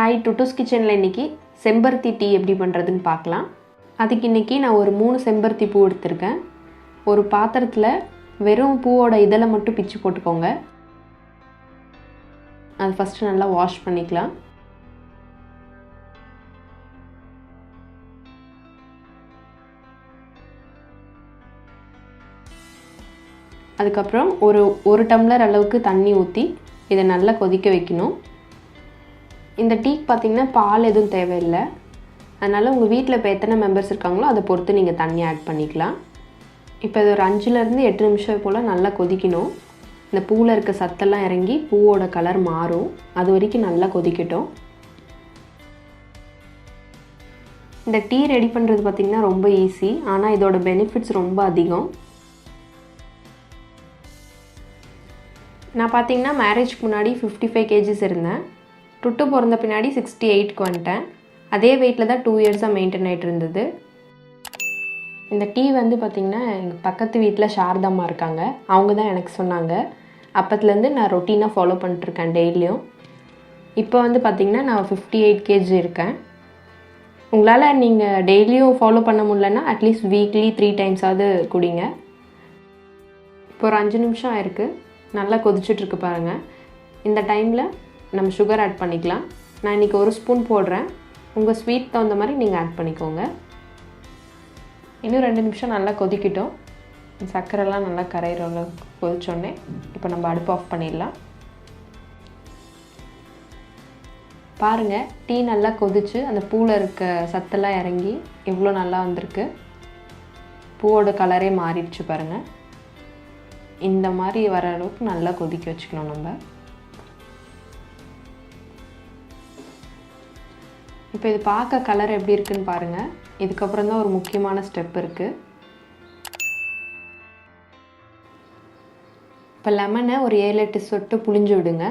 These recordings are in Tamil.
ஹாய் டுட்டூஸ் கிச்சனில் இன்றைக்கி செம்பருத்தி டீ எப்படி பண்ணுறதுன்னு பார்க்கலாம். அதுக்கு இன்றைக்கி நான் ஒரு 3 செம்பருத்தி பூ எடுத்திருக்கேன். ஒரு பாத்திரத்தில் வெறும் பூவோட இதழை மட்டும் பிச்சு போட்டுக்கோங்க. அது ஃபஸ்ட்டு நல்லா வாஷ் பண்ணிக்கலாம். அதுக்கப்புறம் ஒரு டம்ளர் அளவுக்கு தண்ணி ஊற்றி இதை நல்லா கொதிக்க வைக்கணும். இந்த டீக்கு பார்த்திங்கன்னா பால் எதுவும் தேவையில்லை. அதனால் உங்கள் வீட்டில் இப்போ எத்தனை மெம்பர்ஸ் இருக்காங்களோ அதை பொறுத்து நீங்கள் தண்ணி ஆட் பண்ணிக்கலாம். இப்போ இது ஒரு 5லேருந்து 8 நிமிஷம் போல் நல்லா கொதிக்கணும். இந்த பூவில் இருக்க சத்தெல்லாம் இறங்கி பூவோட கலர் மாறும். அது வரைக்கும் நல்லா கொதிக்கட்டும். இந்த டீ ரெடி பண்ணுறது பார்த்திங்கன்னா ரொம்ப ஈஸி, ஆனால் இதோட பெனிஃபிட்ஸ் ரொம்ப அதிகம். நான் பார்த்திங்கன்னா மேரேஜ்க்கு முன்னாடி 55 kgs இருந்தேன். டுட்டு பிறந்த பின்னாடி 68க்கு வந்துட்டேன். அதே வெயிட்டில் தான் 2 இயர்ஸாக மெயின்டைன் ஆகிட்டு இருந்தது. இந்த டீ வந்து பார்த்திங்கன்னா எங்கள் பக்கத்து வீட்டில் சாரதாம்மா இருக்காங்க, அவங்க தான் எனக்கு சொன்னாங்க. அப்போத்துலேருந்து நான் ரொட்டீனாக ஃபாலோ பண்ணிட்டுருக்கேன் டெய்லியும். இப்போ வந்து பார்த்திங்கன்னா நான் 58 kg இருக்கேன். உங்களால் நீங்கள் டெய்லியும் ஃபாலோ பண்ண முடியலன்னா அட்லீஸ்ட் வீக்லி 3 டைம்ஸாவது குடிங்க. இப்போ ஒரு 5 நிமிஷம் ஆயிருக்கு. நல்லா கொதிச்சுட்ருக்கு பாருங்கள். இந்த டைமில் நம்ம சுகர் ஆட் பண்ணிக்கலாம். நான் இன்றைக்கி 1 ஸ்பூன் போடுறேன். உங்கள் ஸ்வீட் தகுந்த மாதிரி நீங்கள் ஆட் பண்ணிக்கோங்க. இன்னும் 2 நிமிஷம் நல்லா கொதிக்கிட்டோம். சர்க்கரைலாம் நல்லா கரையிற அளவுக்கு கொதிச்சோடனே இப்போ நம்ம அடுப்பு ஆஃப் பண்ணிடலாம். பாருங்கள், டீ நல்லா கொதிச்சு அந்த பூவில் இருக்க சத்தெல்லாம் இறங்கி எவ்வளோ நல்லா வந்திருக்கு. பூவோட கலரே மாறிடுச்சு பாருங்கள். இந்த மாதிரி வர அளவுக்கு நல்லா கொதிக்க வச்சுக்கணும் நம்ம. இப்போ இது பார்க்க கலர் எப்படி இருக்குன்னு பாருங்கள். இதுக்கப்புறம் தான் ஒரு முக்கியமான ஸ்டெப் இருக்குது. இப்போ லெமனை ஒரு 7-8 சொட்டு புழிஞ்சு விடுங்க.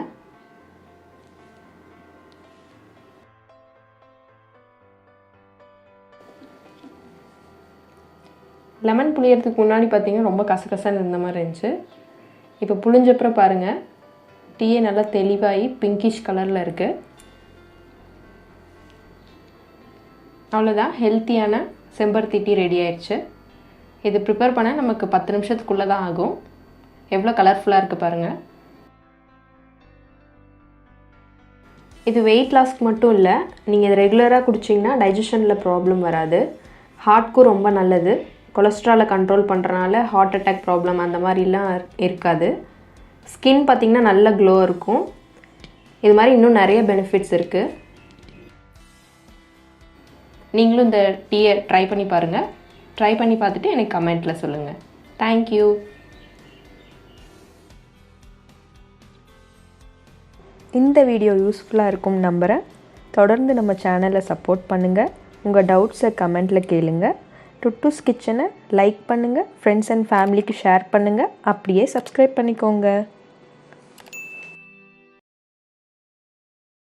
லெமன் புளியறதுக்கு முன்னாடி பார்த்திங்கன்னா ரொம்ப கசகசன்னு இருந்த மாதிரி இருந்துச்சு. இப்போ புளிஞ்சப்புறம் பாருங்கள், டீயே நல்லா தெளிவாகி பிங்கிஷ் கலரில் இருக்குது. அவ்வளோதான், ஹெல்த்தியான செம்பருத்தி டீ ரெடி ஆயிடுச்சு. இது ப்ரிப்பேர் பண்ண நமக்கு 10 நிமிஷத்துக்குள்ளே தான் ஆகும். எவ்வளோ கலர்ஃபுல்லாக இருக்குது பாருங்கள். இது வெயிட் லாஸ்க்கு மட்டும் இல்லை, நீங்கள் இதை ரெகுலராக குடிச்சிங்கன்னா டைஜஷனில் ப்ராப்ளம் வராது. ஹார்ட்க்கும் ரொம்ப நல்லது. கொலஸ்ட்ராலை கண்ட்ரோல் பண்ணுறனால ஹார்ட் அட்டாக் ப்ராப்ளம் அந்த மாதிரிலாம் இருக்காது. ஸ்கின் பார்த்திங்கன்னா நல்ல க்ளோ இருக்கும். இது மாதிரி இன்னும் நிறைய பெனிஃபிட்ஸ் இருக்குது. நீங்களும் இந்த டீயை ட்ரை பண்ணி பாருங்கள். ட்ரை பண்ணி பார்த்துட்டு எனக்கு கமெண்ட்டில் சொல்லுங்கள். தேங்க்யூ. இந்த வீடியோ யூஸ்ஃபுல்லாக இருக்கும் நம்புகிறேன். தொடர்ந்து நம்ம சேனலை சப்போர்ட் பண்ணுங்கள். உங்கள் டவுட்ஸை கமெண்ட்டில் கேளுங்க. டுட்டூஸ் கிச்சனை லைக் பண்ணுங்கள், ஃப்ரெண்ட்ஸ் அண்ட் ஃபேமிலிக்கு ஷேர் பண்ணுங்கள், அப்படியே சப்ஸ்கிரைப் பண்ணிக்கோங்க.